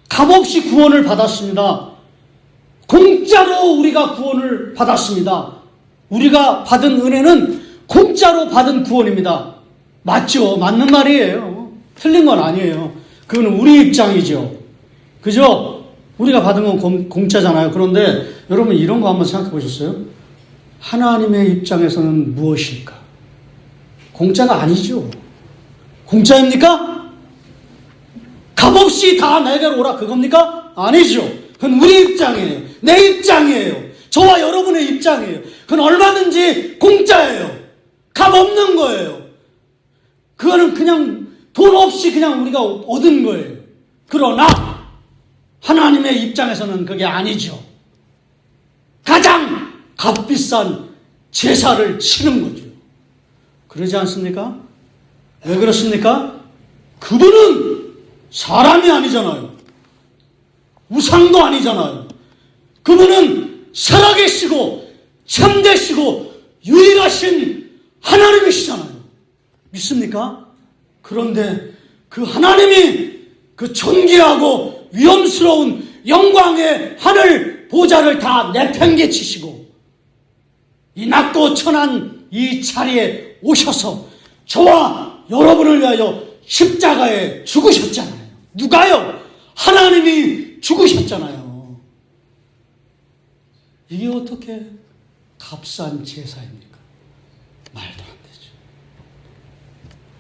값없이 구원을 받았습니다. 공짜로 우리가 구원을 받았습니다. 우리가 받은 은혜는 공짜로 받은 구원입니다. 맞죠? 맞는 말이에요. 틀린 건 아니에요. 그거는 우리 입장이죠. 그죠? 우리가 받은 건 공짜잖아요. 그런데 여러분 이런 거 한번 생각해 보셨어요? 하나님의 입장에서는 무엇일까? 공짜가 아니죠. 공짜입니까? 값없이 다 내게로 오라 그겁니까? 아니죠. 그건 우리 입장이에요. 내 입장이에요. 저와 여러분의 입장이에요. 그건 얼마든지 공짜예요. 값 없는 거예요. 그거는 그냥 돈 없이 그냥 우리가 얻은 거예요. 그러나 하나님의 입장에서는 그게 아니죠. 가장 값비싼 제사를 치는 거죠. 그러지 않습니까? 왜 그렇습니까? 그분은 사람이 아니잖아요. 우상도 아니잖아요. 그분은 살아계시고 참되시고 유일하신 하나님이시잖아요. 믿습니까? 그런데 그 하나님이 그 존귀하고 위엄스러운 영광의 하늘 보좌를 다 내팽개치시고 이 낮고 천한 이 자리에 오셔서 저와 여러분을 위하여 십자가에 죽으셨잖아요. 누가요? 하나님이 죽으셨잖아요. 이게 어떻게 값싼 제사입니까? 말도 안 되죠.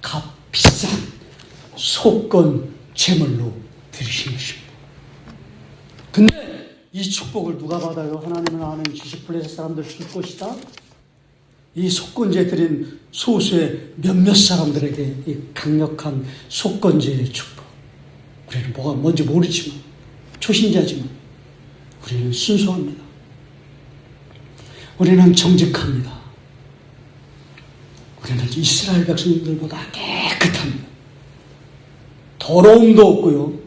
값비싼 속건 제물로 드리신 것입니다. 근데 이 축복을 누가 받아요? 하나님은 아는 지식 블레셋 사람들 줄 것이다. 이 속건제 드린 소수의 몇몇 사람들에게 이 강력한 속건제의 축복. 우리는 뭐가 뭔지 모르지만, 초신자지만 우리는 순수합니다. 우리는 정직합니다. 우리는 이스라엘 백성들보다 깨끗합니다. 더러움도 없고요.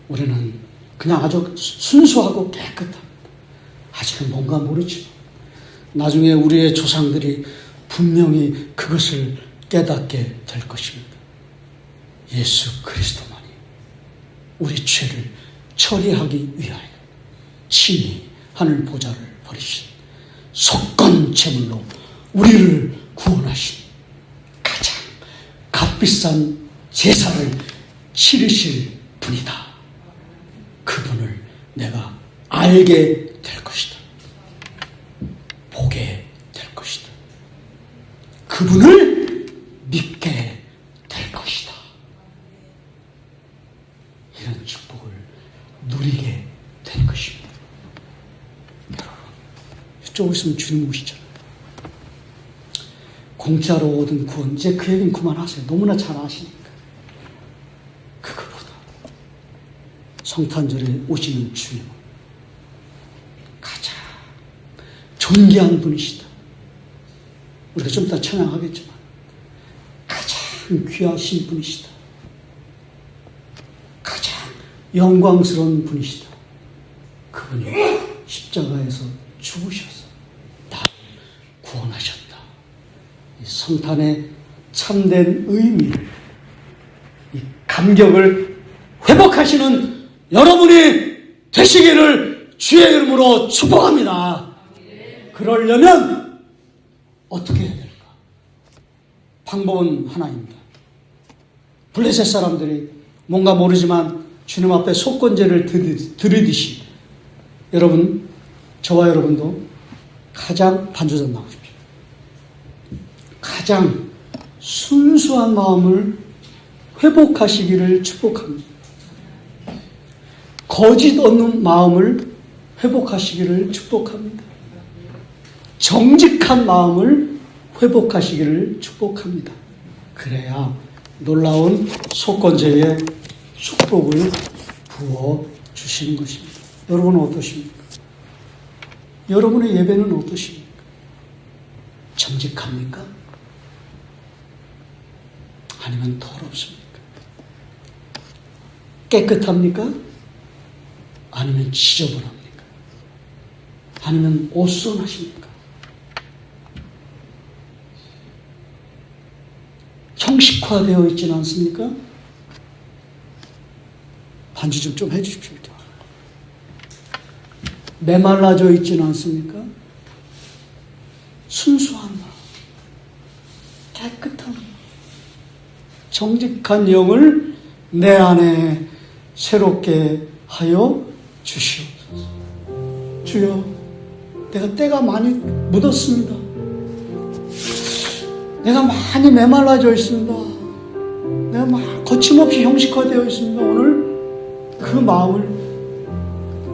우리는 그냥 아주 순수하고 깨끗합니다. 아직은 뭔가 모르지만 나중에 우리의 조상들이 분명히 그것을 깨닫게 될 것입니다. 예수 그리스도만이 우리 죄를 처리하기 위하여 친히 하늘 보좌를 버리신 속건 제물로 우리를 구원하신 가장 값비싼 제사를 치르실 분이다. 그분을 내가 알게 될 것이다. 보게 될 것이다. 그분을 믿게 될 것이다. 이런 축복을 누리게 될 것입니다. 여러분, 이쪽으로 있으면 주님 오시잖아요. 공짜로 얻은 구원, 이제 그 얘기는 그만하세요. 너무나 잘 아시니까. 그것보다 성탄절에 오시는 주님은 가장 존귀한 분이시다. 우리가 좀 이따 찬양하겠지만 가장 귀하신 분이시다. 가장 영광스러운 분이시다. 그분이 십자가에서 죽으셔서 나를 구원하셨다. 이 성탄의 참된 의미를, 이 감격을 회복하시는 여러분이 되시기를 주의 이름으로 축복합니다. 그러려면 어떻게 해야 될까? 방법은 하나입니다. 블레셋 사람들이 뭔가 모르지만 주님 앞에 속건제를 드리듯이 여러분, 저와 여러분도 가장 반주전 나오십시오. 가장 순수한 마음을 회복하시기를 축복합니다. 거짓 없는 마음을 회복하시기를 축복합니다. 정직한 마음을 회복하시기를 축복합니다. 그래야 놀라운 속건제의 축복을 부어 주시는 것입니다. 여러분은 어떠십니까? 여러분의 예배는 어떠십니까? 정직합니까? 아니면 더럽습니까? 깨끗합니까? 아니면 지저분합니까? 아니면 오손하십니까? 형식화되어 있지는 않습니까? 반주 좀 해주십시오. 메말라져 있지는 않습니까? 순수한 마음, 깨끗한 마음, 정직한 영을 내 안에 새롭게 하여 주시옵소서. 주여, 내가 때가 많이 묻었습니다. 내가 많이 메말라져 있습니다. 내가 막 거침없이 형식화되어 있습니다. 오늘 그 마음을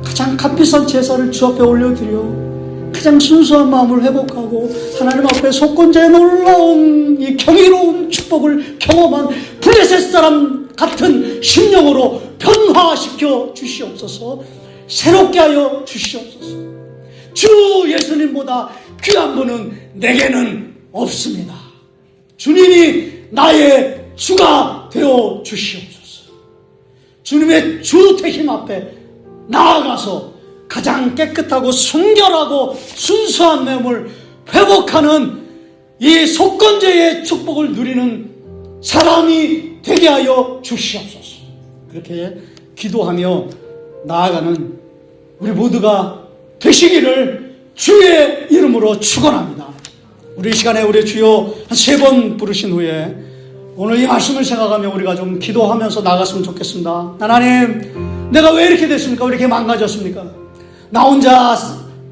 가장 값비싼 제사를 주 앞에 올려드려 가장 순수한 마음을 회복하고 하나님 앞에 속건제의 놀라운 이 경이로운 축복을 경험한 블레셋 사람 같은 심령으로 변화시켜 주시옵소서. 새롭게 하여 주시옵소서. 주 예수님보다 귀한 분은 내게는 없습니다. 주님이 나의 주가 되어 주시옵소서. 주님의 주 되심 앞에 나아가서 가장 깨끗하고 순결하고 순수한 마음을 회복하는 이 속건제의 축복을 누리는 사람이 되게 하여 주시옵소서. 그렇게 기도하며 나아가는 우리 모두가 되시기를 주의 이름으로 축원합니다. 우리 이 시간에 우리 주여 한 3번 부르신 후에 오늘 이 말씀을 생각하며 우리가 좀 기도하면서 나갔으면 좋겠습니다. 하나님, 내가 왜 이렇게 됐습니까? 왜 이렇게 망가졌습니까? 나 혼자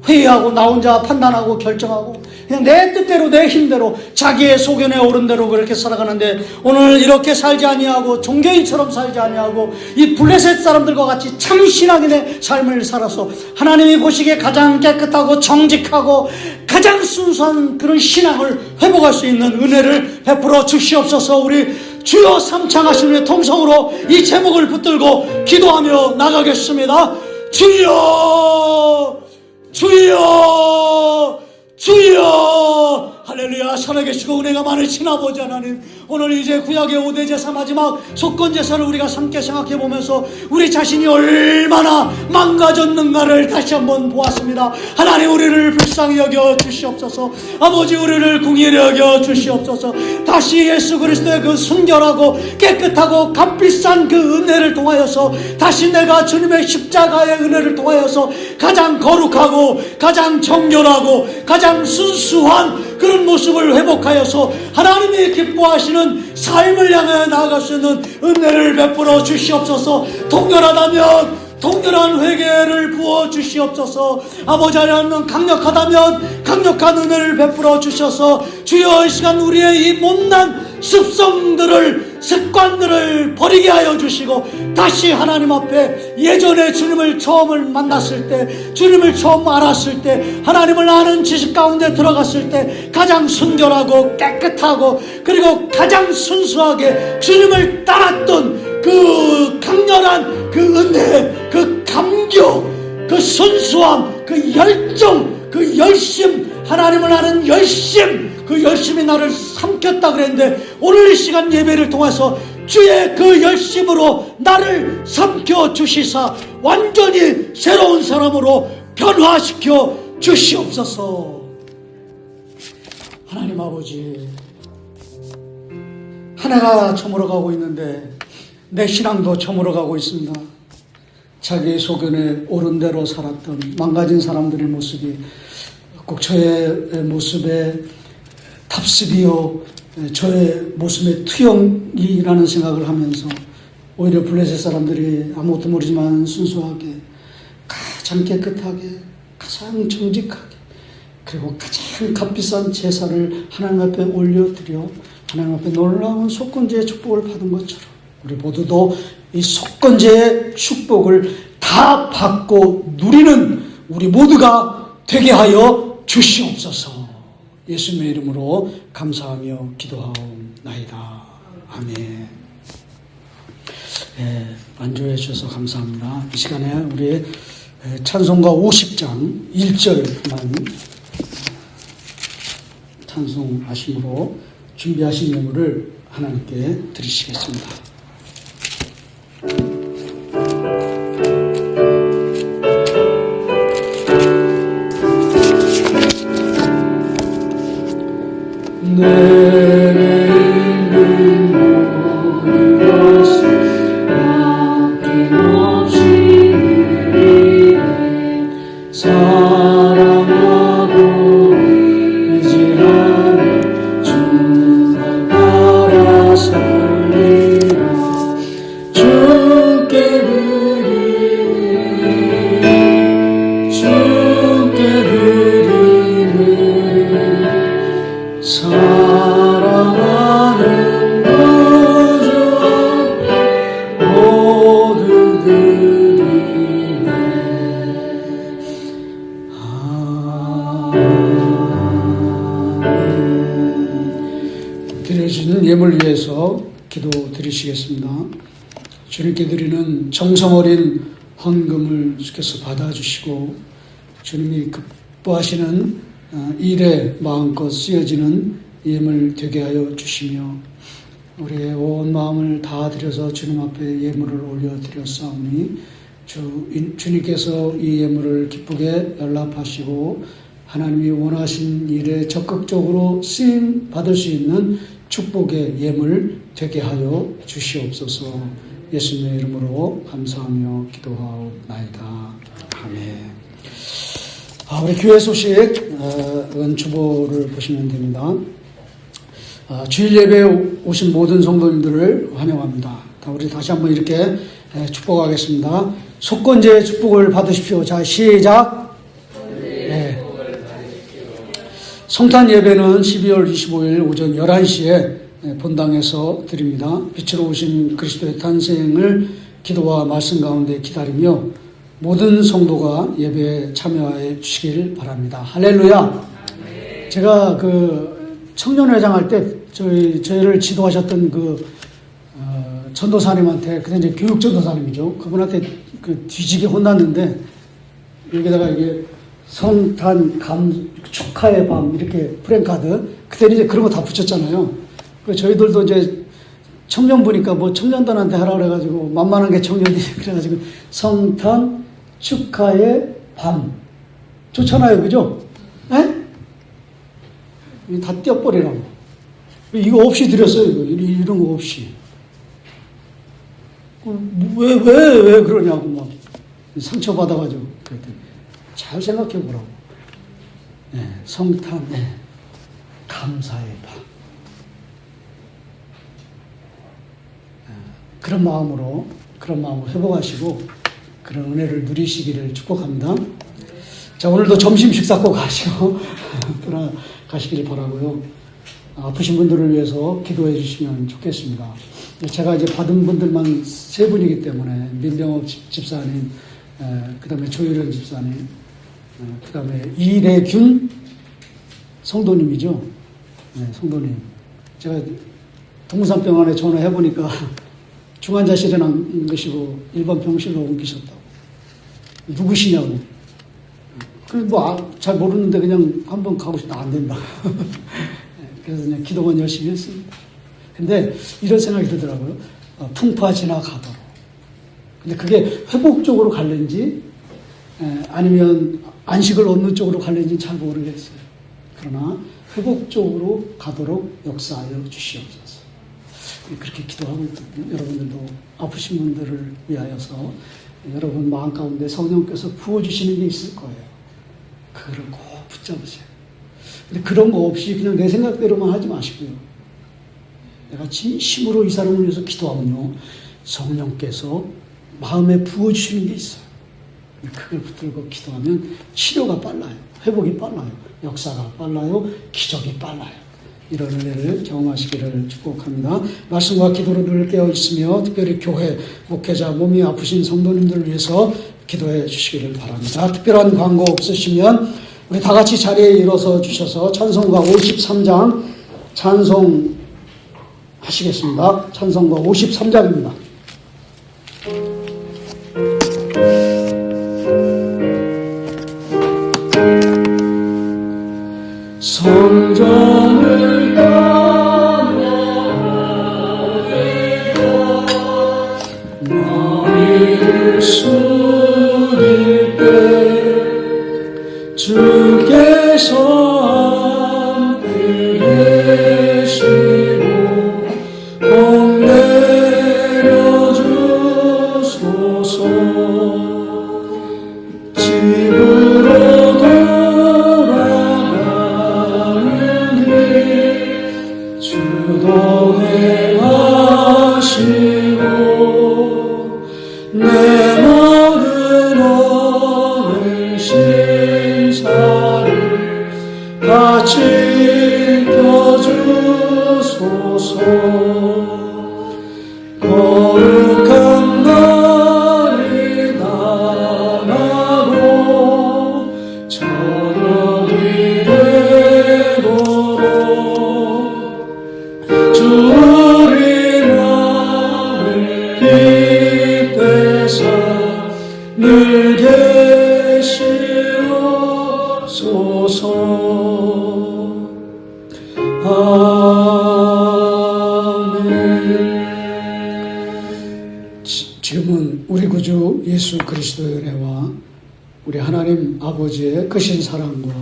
회의하고 나 혼자 판단하고 결정하고 그냥 내 뜻대로 내 힘대로 자기의 소견에 오른 대로 그렇게 살아가는데 오늘 이렇게 살지 아니하고 종교인처럼 살지 아니하고 이 블레셋 사람들과 같이 참 신앙인의 삶을 살아서 하나님이 보시기에 가장 깨끗하고 정직하고 가장 순수한 그런 신앙을 회복할 수 있는 은혜를 베풀어 주시옵소서. 우리 주여 삼창하시는 통성으로 이 제목을 붙들고 기도하며 나가겠습니다. 주여, 주여, 주여. 할렐루야. 살아계시고 은혜가 많으신 아버지 하나님, 오늘 이제 구약의 5대 제사 마지막 속건 제사를 우리가 함께 생각해 보면서 우리 자신이 얼마나 망가졌는가를 다시 한번 보았습니다. 하나님, 우리를 불쌍히 여겨 주시옵소서. 아버지, 우리를 궁히 여겨 주시옵소서. 다시 예수 그리스도의 그 순결하고 깨끗하고 값비싼 그 은혜를 통하여서 다시 내가 주님의 십자가의 은혜를 통하여서 가장 거룩하고 가장 정결하고 가장 순수한 그런 모습을 회복하여서 하나님이 기뻐하시는 삶을 향해 나아갈 수 있는 은혜를 베풀어 주시옵소서. 동결하다면 동결한 회개를 부어 주시옵소서. 아버지 하나님, 강력하다면 강력한 은혜를 베풀어 주셔서 주여 이 시간 우리의 이 못난 습성들을 습관들을 버리게 하여 주시고 다시 하나님 앞에 예전에 주님을 처음 만났을 때 주님을 처음 알았을 때 하나님을 아는 지식 가운데 들어갔을 때 가장 순결하고 깨끗하고 그리고 가장 순수하게 주님을 따랐던 그 강렬한 그 은혜, 그 감격, 그 순수함, 그 열정, 그 열심, 하나님을 아는 열심, 그 열심이 나를 삼켰다 그랬는데 오늘 이 시간 예배를 통해서 주의 그 열심으로 나를 삼켜 주시사 완전히 새로운 사람으로 변화시켜 주시옵소서. 하나님 아버지, 한 해가 저물어가고 있는데 내 신앙도 저물어가고 있습니다. 자기의 소견에 옳은 대로 살았던 망가진 사람들의 모습이 꼭 저의 모습에 답습이요 저의 모습의 투영이라는 생각을 하면서 오히려 블레셋 사람들이 아무것도 모르지만 순수하게 가장 깨끗하게 가장 정직하게 그리고 가장 값비싼 제사를 하나님 앞에 올려드려 하나님 앞에 놀라운 속건제의 축복을 받은 것처럼 우리 모두도 이 속건제의 축복을 다 받고 누리는 우리 모두가 되게 하여 주시옵소서. 예수님의 이름으로 감사하며 기도하옵나이다. 아멘. 안주해 주셔서 감사합니다. 이 시간에 우리 찬송가 50장 1절만 찬송하심으로 준비하신 예물을 하나님께 드리시겠습니다. 드려주는 예물 위해서 기도 드리시겠습니다. 주님께 드리는 정성 어린 헌금을 주께서 받아주시고 주님이 기뻐하시는 일에 마음껏 쓰여지는 예물 되게 하여 주시며 우리의 온 마음을 다 드려서 주님 앞에 예물을 올려드렸사오니 주님께서 이 예물을 기쁘게 연락하시고 하나님이 원하신 일에 적극적으로 쓰임 받을 수 있는 축복의 예물 되게 하여 주시옵소서. 예수님의 이름으로 감사하며 기도하옵나이다. 아멘. 우리 교회 소식 은주보를 보시면 됩니다. 주일 예배에 오신 모든 성도님들을 환영합니다. 우리 다시 한번 이렇게 축복하겠습니다. 속건제의 축복을 받으십시오. 자, 시작. 네. 성탄 예배는 12월 25일 오전 11시에 본당에서 드립니다. 빛으로 오신 그리스도의 탄생을 기도와 말씀 가운데 기다리며 모든 성도가 예배에 참여해 주시길 바랍니다. 할렐루야. 제가 그 청년회장 할 때 저희를 지도하셨던 전도사님한테, 그때 이제 교육 전도사님이죠. 그분한테 뒤지게 혼났는데, 여기다가 이게 성탄 축하의 밤 이렇게 프랭카드, 그때는 이제 그런 거 다 붙였잖아요. 저희들도 이제 청년부니까 뭐 청년단한테 하라 그래가지고 만만한 게 청년이 그래가지고 성탄 축하의 밤 좋잖아요, 그죠? 에? 다 떼어버리라고. 이거 없이 드렸어요. 이런 거 없이. 왜 그러냐고 막 상처받아가지고 그랬더니 잘 생각해 보라고. 네, 성탄, 네, 감사의 밤. 그런 마음으로 회복하시고 그런 은혜를 누리시기를 축복합니다. 자, 오늘도 점심 식사 꼭 하시고 돌아가시길 바라고요. 아프신 분들을 위해서 기도해 주시면 좋겠습니다. 제가 이제 받은 분들만 세 분이기 때문에 민병업 집사님, 그 다음에 조일현 집사님, 그 다음에 이래균 성도님이죠. 네, 성도님. 제가 동산병원에 전화해보니까 중환자실에 안 계시고 일반 병실로 옮기셨다고. 누구시냐고. 잘 모르는데 그냥 한번 가고 싶다. 안 된다. 그래서 그냥 기도만 열심히 했습니다. 근데 이런 생각이 들더라고요. 풍파 지나가도록. 근데 그게 회복 쪽으로 갈는지 아니면 안식을 얻는 쪽으로 갈는지는 잘 모르겠어요. 그러나 회복 쪽으로 가도록 역사하여 주시옵소서. 그렇게 기도하고 있거든요. 여러분들도 아프신 분들을 위하여서 여러분 마음 가운데 성령께서 부어주시는 게 있을 거예요. 그거를 꼭 붙잡으세요. 근데 그런 거 없이 그냥 내 생각대로만 하지 마시고요. 내가 진심으로 이 사람을 위해서 기도하면요, 성령께서 마음에 부어주시는 게 있어요. 그걸 붙들고 기도하면 치료가 빨라요. 회복이 빨라요. 역사가 빨라요. 기적이 빨라요. 이런 은혜를 경험하시기를 축복합니다. 말씀과 기도로 늘 깨어있으며 특별히 교회 목회자 몸이 아프신 성도님들을 위해서 기도해 주시기를 바랍니다. 특별한 광고 없으시면 우리 다 같이 자리에 일어서 주셔서 찬송가 53장 찬송 하시겠습니다. 찬송가 53장입니다. 성전을 너희를 숨길 때 주께서 함께 계시고 복 내려주소서. 집으로 돌아가는 길 주도해 하시고 내 모든 오늘 신사를 같이 껴주소서. 거룩한 날이 다가고 저녁이 되도록 주 우리 마음을 기대사 늘 계시옵소서. 지금은 우리 구주 예수 그리스도의 은혜와 우리 하나님 아버지의 크신 사랑과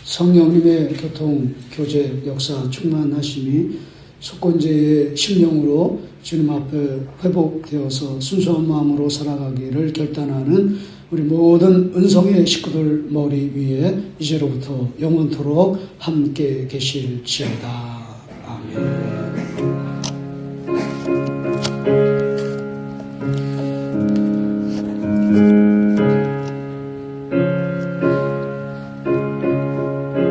성령님의 교통, 교제, 역사, 충만하심이 속건제의 심령으로 주님 앞에 회복되어서 순수한 마음으로 살아가기를 결단하는 우리 모든 은성의 식구들 머리 위에 이제로부터 영원토록 함께 계실지어다. 아멘.